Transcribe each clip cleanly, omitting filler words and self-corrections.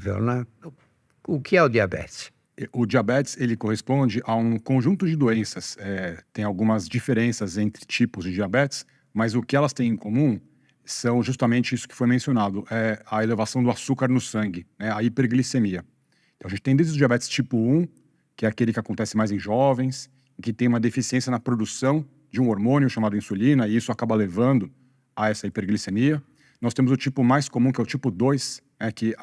né? O que é o diabetes? O diabetes, ele corresponde a um conjunto de doenças. Tem algumas diferenças entre tipos de diabetes, mas o que elas têm em comum são justamente isso que foi mencionado, a elevação do açúcar no sangue, né, a hiperglicemia. Então, a gente tem desde o diabetes tipo 1, que é aquele que acontece mais em jovens, que tem uma deficiência na produção de um hormônio chamado insulina, e isso acaba levando a essa hiperglicemia. Nós temos o tipo mais comum, que é o tipo 2, que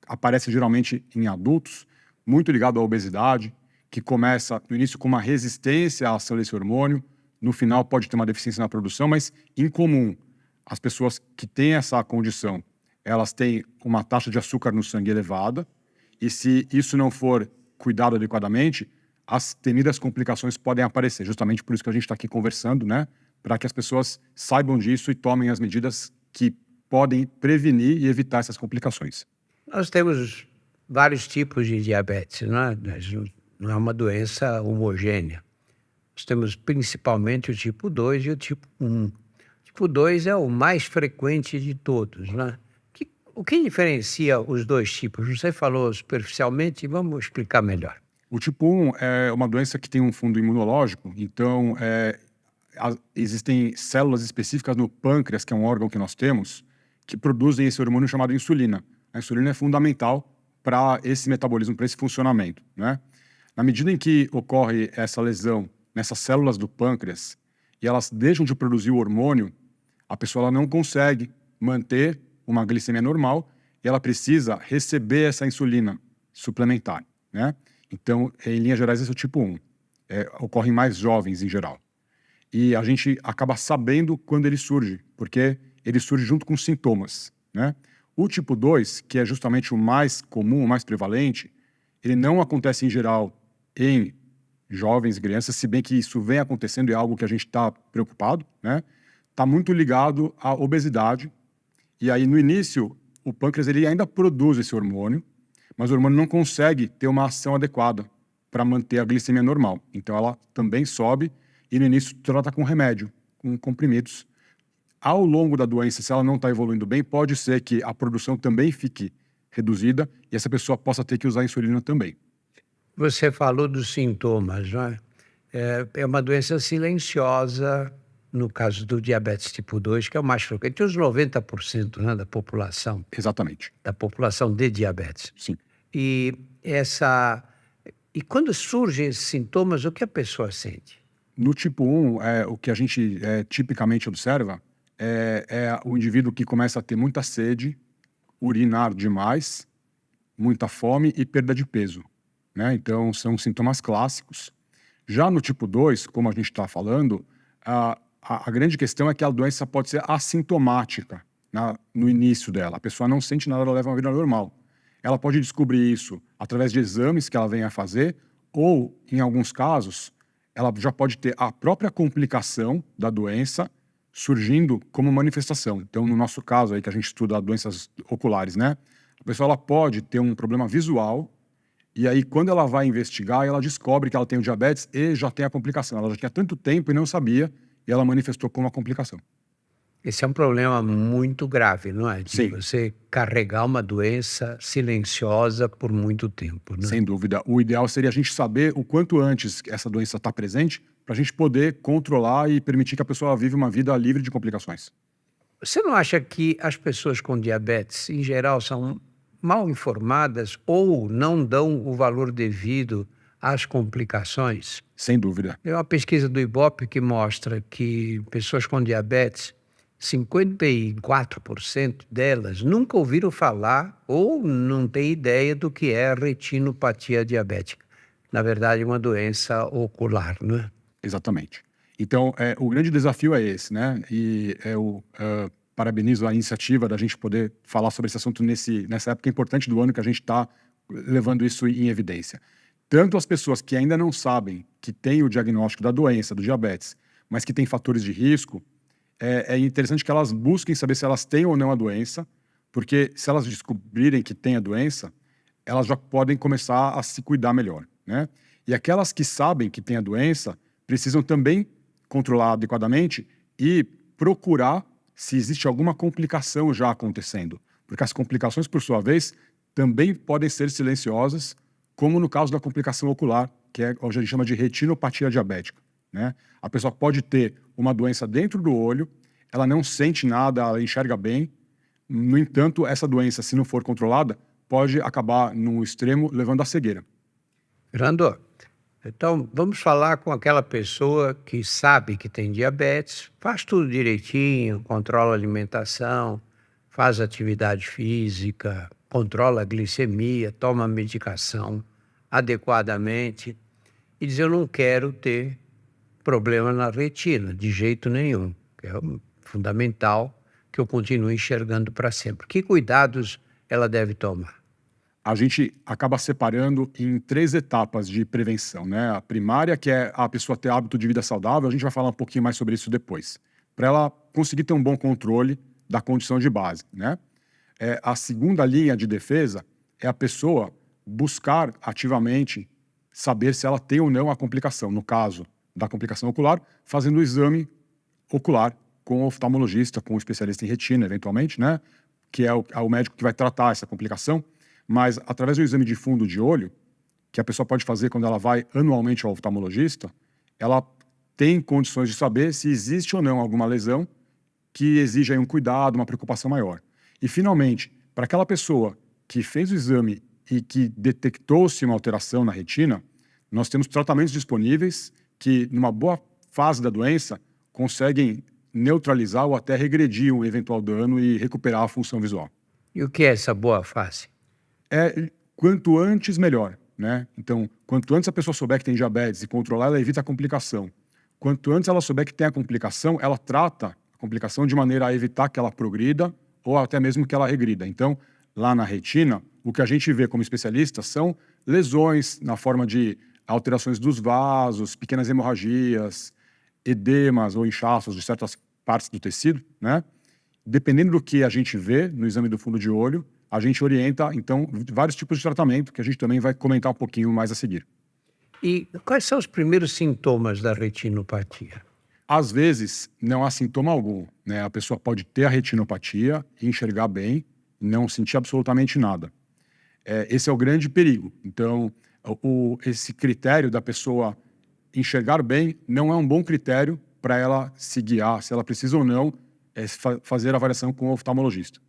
aparece geralmente em adultos, muito ligado à obesidade, que começa no início com uma resistência à ação desse hormônio, no final pode ter uma deficiência na produção, mas em comum, as pessoas que têm essa condição, elas têm uma taxa de açúcar no sangue elevada, e se isso não for cuidado adequadamente, as temidas complicações podem aparecer. Justamente por isso que a gente está aqui conversando, né? Para que as pessoas saibam disso e tomem as medidas que podem prevenir e evitar essas complicações. Nós temos vários tipos de diabetes, não é? Não é uma doença homogênea. Nós temos principalmente o tipo 2 e o tipo 1. O tipo 2 é o mais frequente de todos, né? O que diferencia os dois tipos? Você falou superficialmente, vamos explicar melhor. O tipo 1 é uma doença que tem um fundo imunológico, então existem células específicas no pâncreas, que é um órgão que nós temos, que produzem esse hormônio chamado insulina. A insulina é fundamental para esse metabolismo, para esse funcionamento, né? Na medida em que ocorre essa lesão nessas células do pâncreas e elas deixam de produzir o hormônio, a pessoa ela não consegue manter uma glicemia normal e ela precisa receber essa insulina suplementar, né? Então, em linhas gerais, esse é o tipo 1. Ocorre em mais jovens em geral. E a gente acaba sabendo quando ele surge, porque ele surge junto com sintomas, né? O tipo 2, que é justamente o mais comum, o mais prevalente, ele não acontece em geral em jovens e crianças, se bem que isso vem acontecendo e é algo que a gente está preocupado, né? Está muito ligado à obesidade. E aí, no início, o pâncreas ele ainda produz esse hormônio, mas o hormônio não consegue ter uma ação adequada para manter a glicemia normal. Então, ela também sobe e, no início, trata com remédio, com comprimidos. Ao longo da doença, se ela não está evoluindo bem, pode ser que a produção também fique reduzida e essa pessoa possa ter que usar insulina também. Você falou dos sintomas, não é? É uma doença silenciosa, no caso do diabetes tipo 2, que é o mais frequente, os 90%, né, da população. Exatamente. Da população de diabetes. Sim. E quando surgem esses sintomas, o que a pessoa sente? No tipo 1, o que a gente tipicamente observa é o indivíduo que começa a ter muita sede, urinar demais, muita fome e perda de peso, né? Então, são sintomas clássicos. Já no tipo 2, como a gente está falando, a grande questão é que a doença pode ser assintomática no início dela. A pessoa não sente nada, ela leva uma vida normal. Ela pode descobrir isso através de exames que ela venha a fazer ou, em alguns casos, ela já pode ter a própria complicação da doença surgindo como manifestação. Então, no nosso caso aí, que a gente estuda doenças oculares, né? A pessoa ela pode ter um problema visual e aí, quando ela vai investigar, ela descobre que ela tem o diabetes e já tem a complicação. Ela já tinha tanto tempo e não sabia e ela manifestou como uma complicação. Esse é um problema muito grave, não é? De Sim. você carregar uma doença silenciosa por muito tempo, né? Sem dúvida. O ideal seria a gente saber o quanto antes essa doença está presente para a gente poder controlar e permitir que a pessoa viva uma vida livre de complicações. Você não acha que as pessoas com diabetes, em geral, são mal informadas ou não dão o valor devido às complicações? Sem dúvida. Tem uma pesquisa do Ibope que mostra que pessoas com diabetes, 54% delas nunca ouviram falar ou não têm ideia do que é a retinopatia diabética. Na verdade, uma doença ocular, não é? Exatamente. Então, o grande desafio é esse, né? E eu parabenizo a iniciativa da gente poder falar sobre esse assunto nessa época importante do ano que a gente está levando isso em evidência. Tanto as pessoas que ainda não sabem que têm o diagnóstico da doença, do diabetes, mas que têm fatores de risco, é interessante que elas busquem saber se elas têm ou não a doença, porque se elas descobrirem que têm a doença, elas já podem começar a se cuidar melhor, né? E aquelas que sabem que têm a doença precisam também controlar adequadamente e procurar se existe alguma complicação já acontecendo, porque as complicações, por sua vez, também podem ser silenciosas, como no caso da complicação ocular, que é o que a gente chama de retinopatia diabética, né? A pessoa pode ter uma doença dentro do olho, ela não sente nada, ela enxerga bem. No entanto, essa doença, se não for controlada, pode acabar no extremo levando à cegueira. Fernando, então vamos falar com aquela pessoa que sabe que tem diabetes, faz tudo direitinho, controla a alimentação, faz atividade física, controla a glicemia, toma a medicação adequadamente e diz: eu não quero ter problema na retina, de jeito nenhum. É fundamental que eu continue enxergando para sempre. Que cuidados ela deve tomar? A gente acaba separando em 3 etapas de prevenção, né? A primária, que é a pessoa ter hábito de vida saudável, a gente vai falar um pouquinho mais sobre isso depois, para ela conseguir ter um bom controle da condição de base, né? A segunda linha de defesa é a pessoa buscar ativamente saber se ela tem ou não a complicação. No caso da complicação ocular, fazendo o exame ocular com o oftalmologista, com o especialista em retina, eventualmente, né? Que é o médico que vai tratar essa complicação. Mas, através do exame de fundo de olho, que a pessoa pode fazer quando ela vai anualmente ao oftalmologista, ela tem condições de saber se existe ou não alguma lesão que exige aí um cuidado, uma preocupação maior. E, finalmente, para aquela pessoa que fez o exame e que detectou-se uma alteração na retina, nós temos tratamentos disponíveis que, numa boa fase da doença, conseguem neutralizar ou até regredir um eventual dano e recuperar a função visual. E o que é essa boa fase? Quanto antes, melhor, né? Então, quanto antes a pessoa souber que tem diabetes e controlar, ela evita a complicação. Quanto antes ela souber que tem a complicação, ela trata a complicação de maneira a evitar que ela progrida ou até mesmo que ela regrida. Então, lá na retina, o que a gente vê como especialista são lesões na forma de alterações dos vasos, pequenas hemorragias, edemas ou inchaços de certas partes do tecido, né? Dependendo do que a gente vê no exame do fundo de olho, a gente orienta, então, vários tipos de tratamento, que a gente também vai comentar um pouquinho mais a seguir. E quais são os primeiros sintomas da retinopatia? Às vezes, não há sintoma algum, né? A pessoa pode ter a retinopatia, enxergar bem, não sentir absolutamente nada. Esse é o grande perigo. Então, esse critério da pessoa enxergar bem não é um bom critério para ela se guiar, se ela precisa ou não fazer a avaliação com o oftalmologista.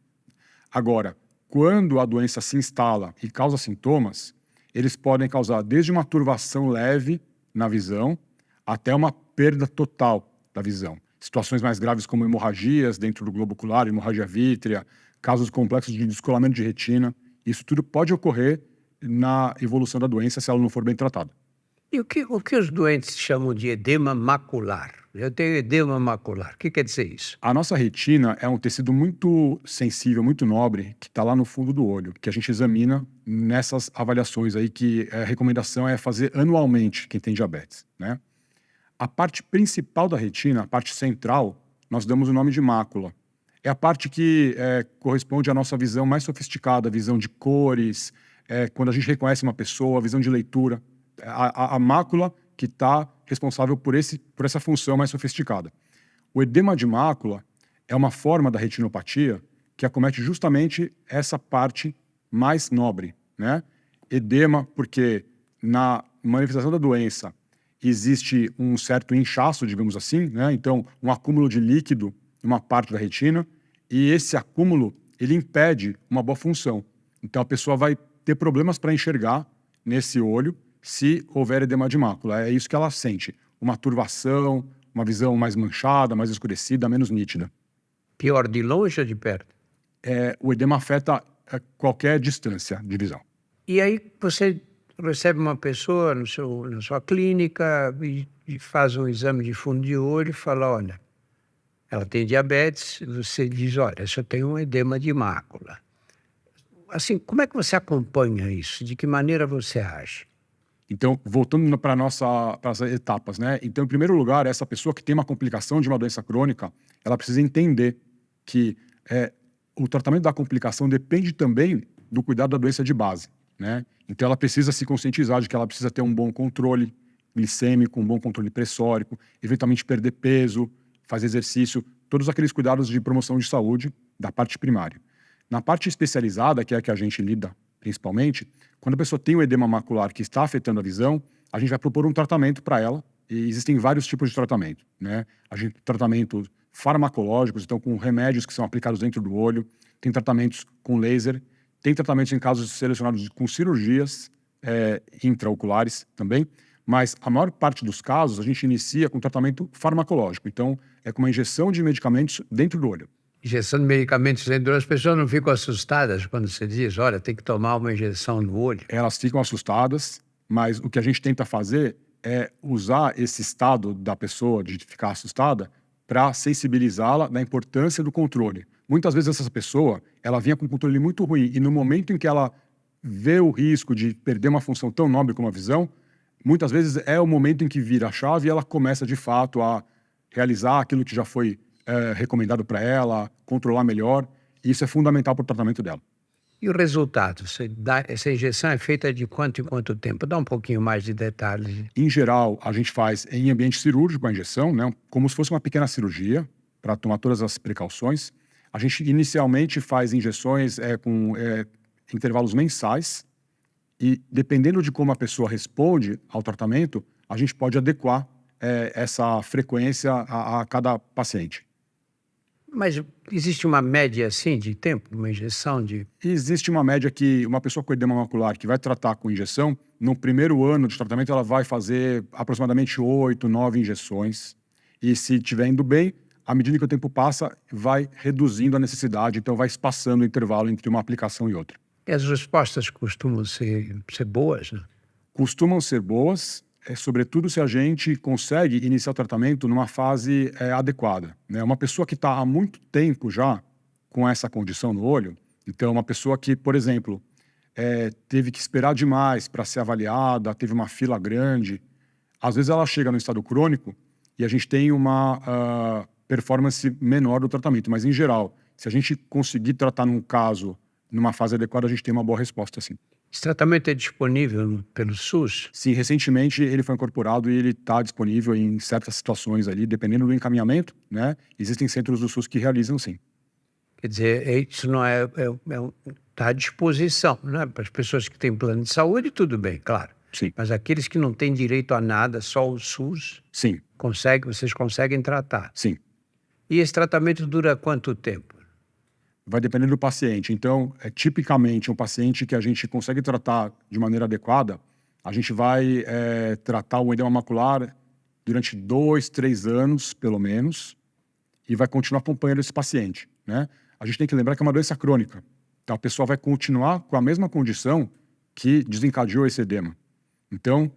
Agora, quando a doença se instala e causa sintomas, eles podem causar desde uma turvação leve na visão até uma perda total da visão. Situações mais graves como hemorragias dentro do globo ocular, hemorragia vítrea, casos complexos de descolamento de retina. Isso tudo pode ocorrer na evolução da doença se ela não for bem tratada. E o que os doentes chamam de edema macular? Eu tenho edema macular. O que quer dizer isso? A nossa retina é um tecido muito sensível, muito nobre, que está lá no fundo do olho, que a gente examina nessas avaliações aí, que a recomendação é fazer anualmente quem tem diabetes, né? A parte principal da retina, a parte central, nós damos o nome de mácula. É a parte que corresponde à nossa visão mais sofisticada, visão de cores, quando a gente reconhece uma pessoa, visão de leitura. A mácula que está responsável por essa função mais sofisticada. O edema de mácula é uma forma da retinopatia que acomete justamente essa parte mais nobre, né? Edema porque na manifestação da doença existe um certo inchaço, digamos assim, né? Então, um acúmulo de líquido em uma parte da retina, e esse acúmulo, ele impede uma boa função. Então, a pessoa vai ter problemas para enxergar nesse olho se houver edema de mácula. É isso que ela sente. Uma turvação, uma visão mais manchada, mais escurecida, menos nítida. Pior de longe ou de perto? O edema afeta qualquer distância de visão. E aí você recebe uma pessoa na sua clínica e faz um exame de fundo de olho e fala: olha, ela tem diabetes. Você diz: olha, eu tenho um edema de mácula. Assim, como é que você acompanha isso? De que maneira você age? Então, voltando para as etapas, né? Então, em primeiro lugar, essa pessoa que tem uma complicação de uma doença crônica, ela precisa entender que o tratamento da complicação depende também do cuidado da doença de base, né? Então, ela precisa se conscientizar de que ela precisa ter um bom controle glicêmico, um bom controle pressórico, eventualmente perder peso, fazer exercício, todos aqueles cuidados de promoção de saúde da parte primária. Na parte especializada, que é a que a gente lida principalmente, quando a pessoa tem um edema macular que está afetando a visão, a gente vai propor um tratamento para ela, e existem vários tipos de tratamento, né? A gente tem tratamentos farmacológicos, então com remédios que são aplicados dentro do olho, tem tratamentos com laser, tem tratamentos em casos selecionados com cirurgias intraoculares também, mas a maior parte dos casos a gente inicia com tratamento farmacológico, então é com uma injeção de medicamentos dentro do olho. Injeção de medicamentos dentro do olho, as pessoas não ficam assustadas quando você diz, olha, tem que tomar uma injeção no olho? Elas ficam assustadas, mas o que a gente tenta fazer é usar esse estado da pessoa de ficar assustada para sensibilizá-la da importância do controle. Muitas vezes essa pessoa, ela vinha com um controle muito ruim e no momento em que ela vê o risco de perder uma função tão nobre como a visão, muitas vezes é o momento em que vira a chave e ela começa de fato a realizar aquilo que já foi recomendado para ela, controlar melhor. E isso é fundamental para o tratamento dela. E o resultado? Essa injeção é feita de quanto em quanto tempo? Dá um pouquinho mais de detalhes. Em geral, a gente faz em ambiente cirúrgico a injeção, né? Como se fosse uma pequena cirurgia, para tomar todas as precauções. A gente inicialmente faz injeções com intervalos mensais e, dependendo de como a pessoa responde ao tratamento, a gente pode adequar essa frequência a cada paciente. Mas existe uma média, assim, de tempo, uma injeção de... Existe uma média que uma pessoa com edema macular que vai tratar com injeção, no primeiro ano de tratamento ela vai fazer aproximadamente 8, 9 injeções. E se estiver indo bem, à medida que o tempo passa, vai reduzindo a necessidade, então vai espaçando o intervalo entre uma aplicação e outra. E as respostas costumam ser boas, né? Costumam ser boas, sobretudo se a gente consegue iniciar o tratamento numa fase adequada, né? Uma pessoa que está há muito tempo já com essa condição no olho, então uma pessoa que, por exemplo, teve que esperar demais para ser avaliada, teve uma fila grande, às vezes ela chega no estado crônico e a gente tem uma performance menor do tratamento, mas em geral, se a gente conseguir tratar num caso, numa fase adequada, a gente tem uma boa resposta, sim. Esse tratamento é disponível pelo SUS? Sim, recentemente ele foi incorporado e ele está disponível em certas situações ali, dependendo do encaminhamento, né? Existem centros do SUS que realizam, sim. Quer dizer, isso não está à disposição, né? Para as pessoas que têm plano de saúde, tudo bem, claro. Sim. Mas aqueles que não têm direito a nada, só o SUS, Sim. vocês conseguem tratar. Sim. E esse tratamento dura quanto tempo? Vai depender do paciente. Então, tipicamente, um paciente que a gente consegue tratar de maneira adequada, a gente vai tratar o edema macular durante 2, 3 anos, pelo menos, e vai continuar acompanhando esse paciente, né? A gente tem que lembrar que é uma doença crônica. Então, a pessoa vai continuar com a mesma condição que desencadeou esse edema. Então,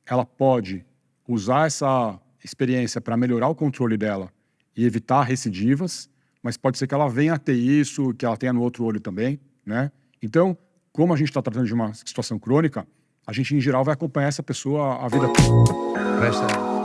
ela pode usar essa experiência para melhorar o controle dela e evitar recidivas, mas pode ser que ela venha a ter isso, que ela tenha no outro olho também, né? Então, como a gente está tratando de uma situação crônica, a gente, em geral, vai acompanhar essa pessoa a vida toda.